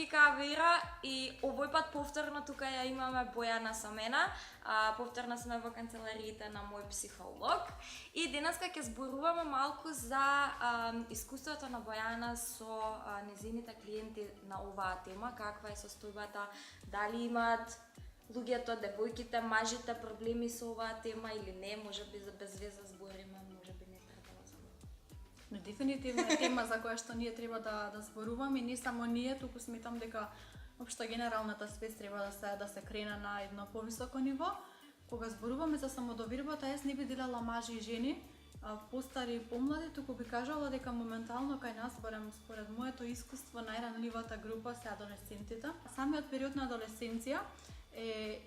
вика Вера и овој пат повторно тука ја имаме Бојана со мене. Повторно сме во канцелариите на мој психолог и денеска ќе зборуваме малку за искуството на Бојана со незините клиенти на оваа тема, каква е состојбата, дали имаат луѓето, девојките, мажите проблеми со оваа тема или не, можеби за без веза збориме, можеби не треба да збориме. Но дефинитивно е тема за која што ние треба да зборуваме, и не само ние, туку сметам дека општо генералната свест треба да се крене на едно повисоко ниво. Кога зборуваме за самодовербата, јас не би делала мажи и жени, постари и помлади, туку би кажала дека моментално кај нас, барем според моето искуство, најранливата група се адолесцентите. Самиот период на адолесценција е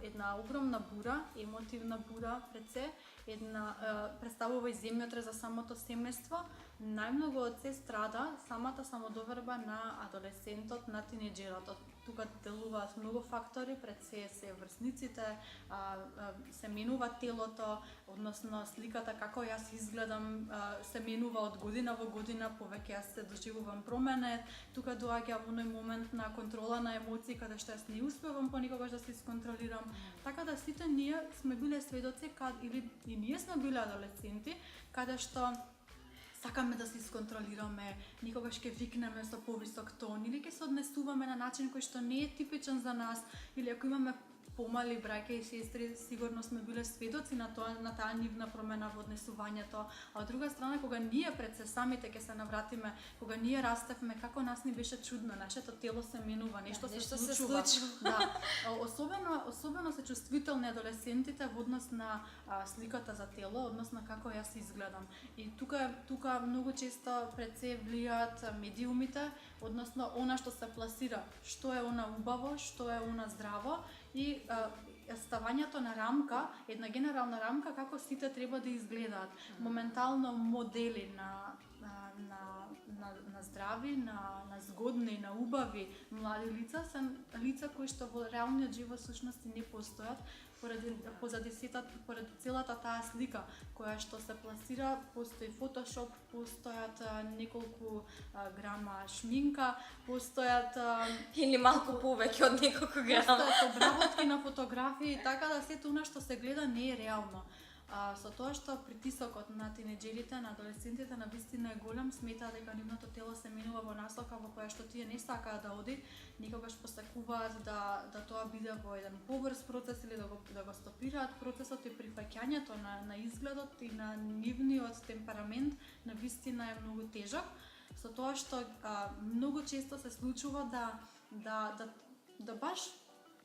една огромна бура, емотивна бура пред се, представува и земјотрес за самото семејство. Најмногу од се страда самата самодоверба на адолесцентот, на тинеџерот. Тука делуваат многу фактори, пред се врсниците, се менува телото, односно сликата како јас изгледам, се менува од година во година, повеќе јас се доживувам промене. Тука доаѓа во оној момент на контрола на емоции, каде што јас не успевам понекогаш да се исконтролирам. Така да сите ние сме биле сведоци, или и ние сме биле адолесценти, каде што сакаме да се исконтролираме, никогаш ќе викнеме со повисок тон или ќе се однесуваме на начин кој што не е типичен за нас, или ако имаме помали браќа и сестри, сигурно сме биле сведоци на таа нивна промена во однесувањето. А од друга страна, кога ние пред се самите ќе се навратиме, кога ние растевме, како нас ни беше чудно, нашето тело се менува, нешто се случува. Да. Особено се чувствителни адолесцентите во однос на сликата за тело, односно како јас изгледам. И тука многу често пред се влијаат медиумите, односно она што се пласира, што е она убаво, што е она здраво, и ставањето на рамка, една генерална рамка како сите треба да изгледаат. Моментално модели на здрави, на згодни, на убави млади лица се лица кои што во реалниот живот всушност не постојат, поради целата таа слика која што се пласира, постои фотошоп, постојат неколку грама шминка, постојат или малку повеќе од неколку грама, постојат обработки на фотографии, така да сето она што се гледа не е реално. Со тоа што притисокот на тинеџерите, на адолесцентите на вистина е голем, сметаа дека нивното тело се менува во насока во која што тие не сакаат да оди, никогаш посакуваат да тоа биде во еден побрз процес или да го стопираат процесот, и прифаќањето на изгледот и на нивниот темперамент на вистина е многу тежок, со тоа што многу често се случува да баш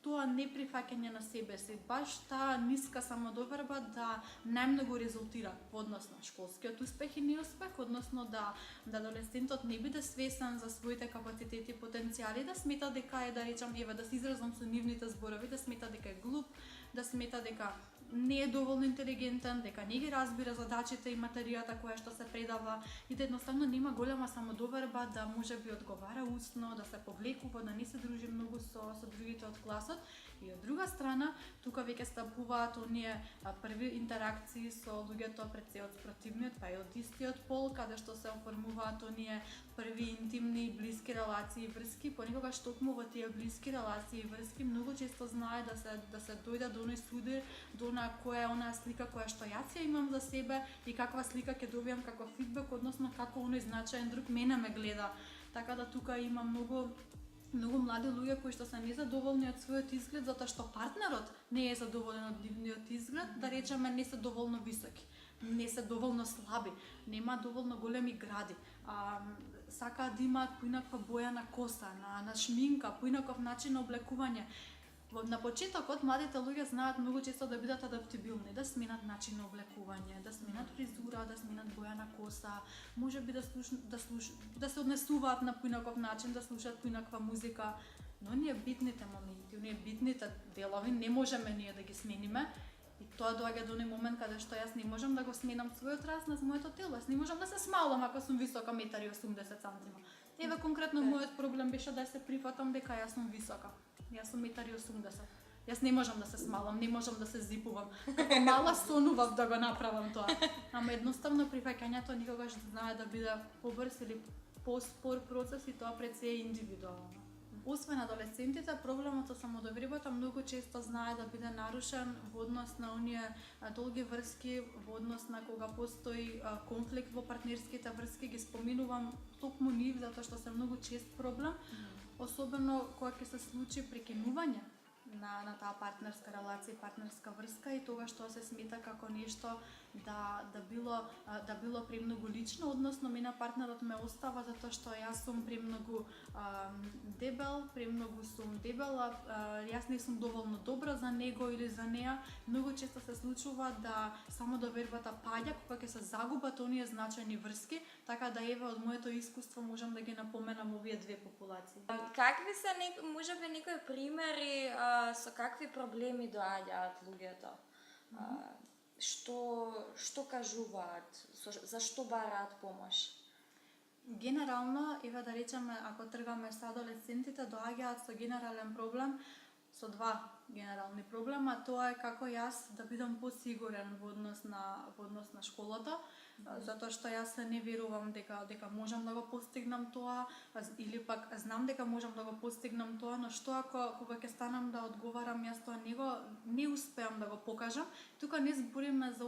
тоа неприфаќање на себе си, баш таа ниска самодоверба да најмногу резултира во однос на школскиот успех и неуспех, односно да адолесцентот не биде свесен за своите капацитети и потенцијали, да смета дека е, да речам, да се изразам со нивните зборови, да смета дека е глуп, да смета дека не е доволно интелигентен, дека не ги разбира задачите и материјата која што се предава, и да едноставно нема голема самодоверба да може би одговара усно, да се повлекува, да не се дружи многу со другите од класот. И од друга страна, тука веќе стапуваат оние први интеракции со луѓето пред се од спротивниот, па и од истиот пол, каде што се оформуваат оние први интимни и блиски релации и врски. Понекогаш токму во тие блиски релации и врски многу често знае да се дојде до оној судир, до која е онаа слика која што јас ја имам за себе и каква слика ќе добијам како фидбек, односно како оној значаен друг мене ме гледа. Така да тука има многу млади луѓе кои што се незадоволни од својот изглед затоа што партнерот не е задоволен од нивниот изглед, да речеме не се доволно високи, не се доволно слаби, нема доволно големи гради, сакаат да имаат поинаква боја на коса, на шминка, поинаков начин на облекување. На почетокот младите луѓе знаат многу често да бидат адаптибилни, да сменат начин на облекување, да сменат фризура, да сменат боја на коса, можеби да се однесуваат на поинаков начин, да слушаат поинаква музика, но оние битните моменти, оние битните делови не можеме ние да ги смениме. И тоа доаѓа до оној момент каде што јас не можам да го сменам својот разнос, моето тело, јас не можам да се смалам ако сум висока 1,80 см. Еве конкретно мојот проблем беше да се прифатам дека јас сум висока. Јас сум 1,80 м. Јас не можам да се смалам, не можам да се зипувам. Како мала сонував да го направам тоа. Ама едноставно прифаќањето никогаш знае да биде побрз или поспор процес и тоа пред се е индивидуално. Освен адолесцентите, проблемот со самодовербата многу често знае да биде нарушен во однос на оние долги врски, во однос на кога постои конфликт во партнерските врски, ги споминувам токму нив затоа што се многу чест проблем, особено кога ќе се случи прекинување на таа партнерска релација, партнерска врска и тоа што се смета како нешто да било премногу лично, односно мене партнерот ме остава затоа што јас сум премногу премногу сум дебела, јас не сум доволно добра за него или за неа. Многу често се случува да самодовербата паѓа кога ќе се загубат оние значајни врски, така да еве од моето искуство можам да ги напоменам овие две популации. Какви се можеби некои примери со какви проблеми доаѓаат луѓето? Што кажуваат, за што бараат помош? Генерално, еве да речеме, ако тргаме со адолесцентите, доаѓаат со генерален проблем, со два генерални проблема. Тоа е како јас да бидам посигурен во однос на школата, затоа што јас не верувам дека можам да го постигнам тоа, или пак знам дека можам да го постигнам тоа, но што ако кога ќе станам да одговарам јас тоа не успеам да го покажам. Тука не збориме за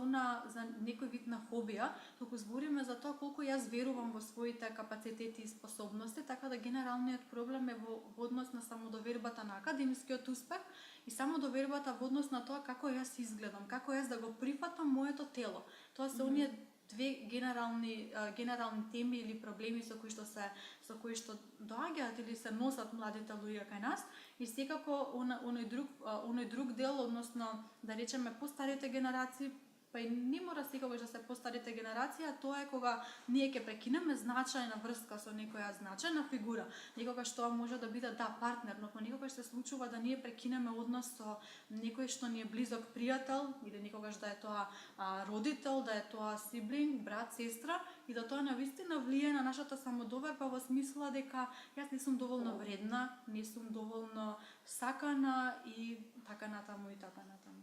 некој вид на фобија, туку збориме за тоа колку јас верувам во своите капацитети и способности, така да генералниот проблем е во однос на самодовербата на академскиот успех и самодовербата во однос на тоа како јас изгледам, како јас да го прифатам моето тело. Тоа се оние две генерални теми или проблеми со кои што доаѓаат или се носат младите луѓе кај нас и секако оној друг дел, односно да речеме постарите генерации, па и не мора секогаш да се постарите генерација, тоа е кога ние ќе прекинеме значајна врска со некоја значајна фигура. Некогаш тоа може да биде партнер, но понекогаш се случува да ние прекинеме однос со некој што ни е близок пријател или некогаш да е тоа родител, да е тоа сиблинг, брат, сестра и да тоа навистина влијае на нашата самодоверба во смисла дека јас не сум доволно вредна, не сум доволно сакана и така натаму и така натаму.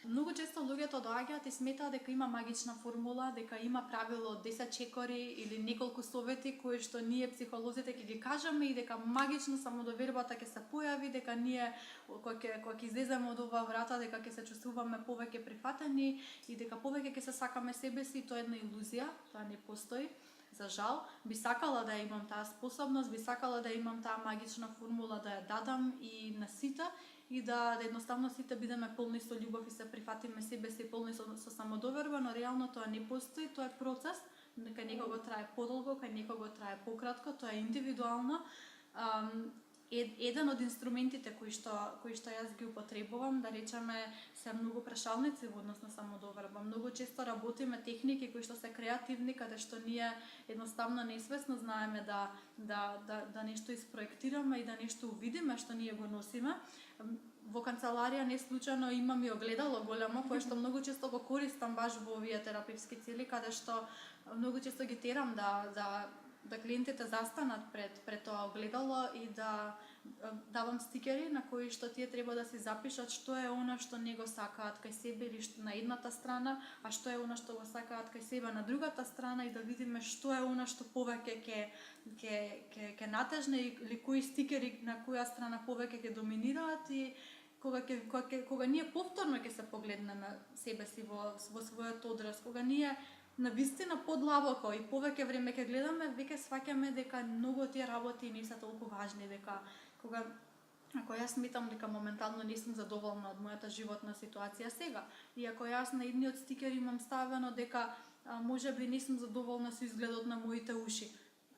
Многу често луѓето доаѓаат и сметаат дека има магична формула, дека има правило 10 чекори или неколку совети кои што ние психолозите ќе ги кажеме и дека магично самодовербата ќе се појави, дека ние кога ќе излеземе од оваа врата дека ќе се чувствуваме повеќе прифатени и дека повеќе ќе се сакаме себе си, тоа е една илузија, тоа не постои. За жал, би сакала да имам таа способност, би сакала да имам таа магична формула да ја дадам и на сите и да едноставно сите бидеме полни со љубов и се прифатиме себе си полни со самодоверба, но реално тоа не постои, тоа е процес, кај некого трае подолго, кај некого трае пократко, тоа е индивидуално. Еден од инструментите кои што јас ги употребувам, да речеме, се многу прашалници во однос на самодоверба. Многу често работиме техники кои што се креативни, каде што ние едноставно несвесно знаеме да нешто испроектираме и да нешто увидиме што ние го носиме. Во канцеларија не случајно имам и огледало големо, кое што многу често го користам баш во овие терапевски цели, каде што многу често ги терам да клиентите застанат пред тоа огледало и да давам стикери на кои што тие треба да си запишат што е она што не го сакаат кај себе или на едната страна, а што е она што го сакаат кај себе на другата страна и да видиме што е она што повеќе ќе натежне или кои стикери на која страна повеќе ќе доминираат и кога ние повторно ќе се погледнеме себе си во својот одраз, кога ние навистина подлабоко и повеќе време ќе гледаме, веќе сваќаме дека многу од тие работи не се толку важни, дека ако јас сметам дека моментално не сум задоволна од мојата животна ситуација сега, и ако јас на едниот стикер имам ставено дека можеби не сум задоволна со изгледот на моите уши,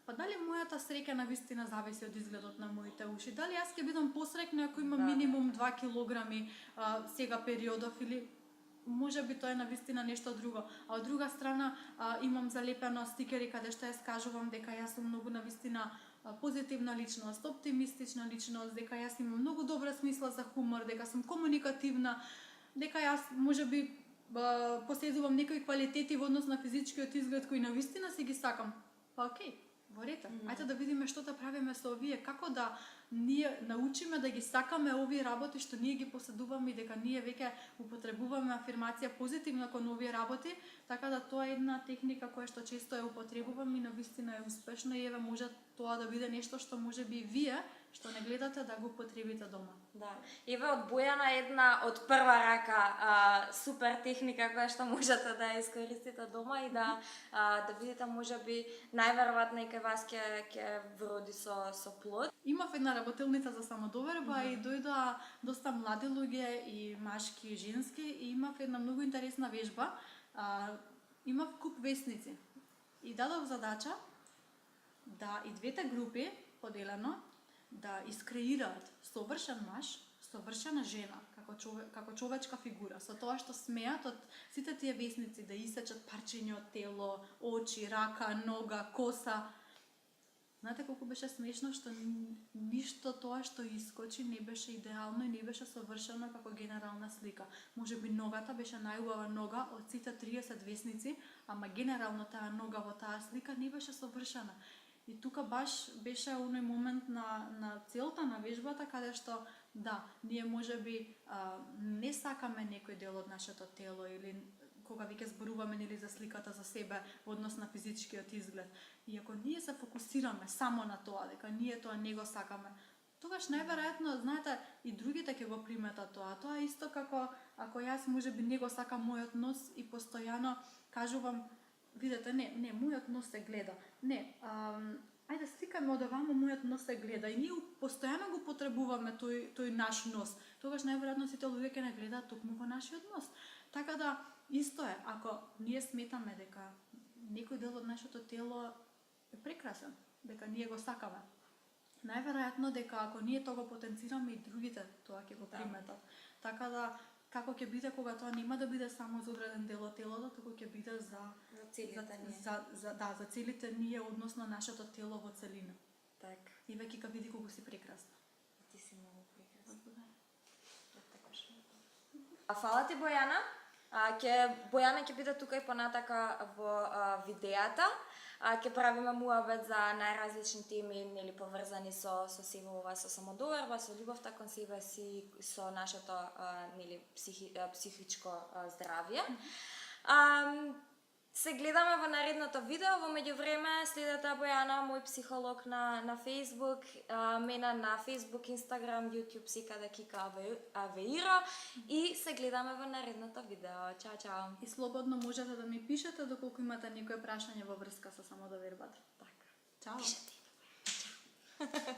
па дали мојата среќа навистина зависи од изгледот на моите уши? Дали јас ќе бидам посреќна ако имам минимум 2 килограми сега периодов или може би тоа е навистина нешто друго. А од друга страна имам залепено стикери каде што јас кажувам дека јас сум многу навистина позитивна личност, оптимистична личност, дека јас имам многу добра смисла за хумор, дека сум комуникативна, дека јас можеби поседувам некои квалитети во однос на физичкиот изглед кои навистина си ги сакам. Па окей, Во ред. Ајде да видиме што да правиме со овие, како да ние научиме да ги сакаме овие работи што ние ги поседуваме и дека ние веќе употребуваме афирмација позитивно кон овие работи, така да тоа е една техника која што често ја употребуваме и навистина е успешна и еве може тоа да биде нешто што можеби и вие што не гледате да го употребите дома. Да. Еве од Бојана една од прва рака супер техника која што можете да ја искористите дома и да видите можеби најверојатно и кај вас ќе вроди со плод. Имав една работилница за самодоверба и дојдоа доста млади луѓе и машки и женски и имав една многу интересна вежба. Имав куп весници и дадов задача да и двете групи поделено да искреираат совршен маж, совршена жена, како човечка фигура, со тоа што смеат од сите тие весници да исечат парчиња од тело, очи, рака, нога, коса. Знаете колку беше смешно што ништо тоа што искочи не беше идеално и не беше совршено како генерална слика. Можеби ногата беше најубава нога од сите 30 весници, ама генерално таа нога во таа слика не беше совршена. И тука баш беше оној момент на целта на вежбата каде што да, ние можеби не сакаме некој дел од нашето тело или кога веќе зборуваме нели за сликата за себе во однос на физичкиот изглед. И ако ние се фокусираме само на тоа дека ние тоа не го сакаме, тогаш најверојатно, знаете, и другите ќе го приметат тоа. Тоа е исто како ако јас можеби не го сакам мојот нос и постојано кажувам видете, не, мојот нос се гледа. Не, ајде сликаме од овамо мојот нос се гледа и ние постојано го потребуваме тој наш нос. Тогаш најверојатно сите луѓе ќе не гледаат токму во нашиот нос. Така да исто е, ако ние сметаме дека некој дел од нашето тело е прекрасен, дека ние го сакаме, најверојатно дека ако ние тоа го потенцираме и другите тоа ќе го приметат. Така да како ќе биде кога тоа нема да биде само за одреден дел од телото, туку ќе биде за целите ние, односно нашето тело во целина. Так. И веќе ка види колку си прекрасна. Ти си многу прекрасна. Фала ти Бојана. Бојана ќе биде тука и понатака во видеата. Ќе правиме муабет за најразлични теми, нели поврзани со себе ова, со самодоверба, со љубовта кон себе си, со нашето нели психичко здравје. Се гледаме во наредното видео. Во меѓувреме следете Бојана, мој психолог на Facebook, мене на Facebook, Instagram, YouTube, секаде Кика Авеира и се гледаме во наредното видео. Чао, чао. И слободно можете да ми пишете доколку имате некое прашање во врска со самодовербата. Така. Чао. Пишете. Чао.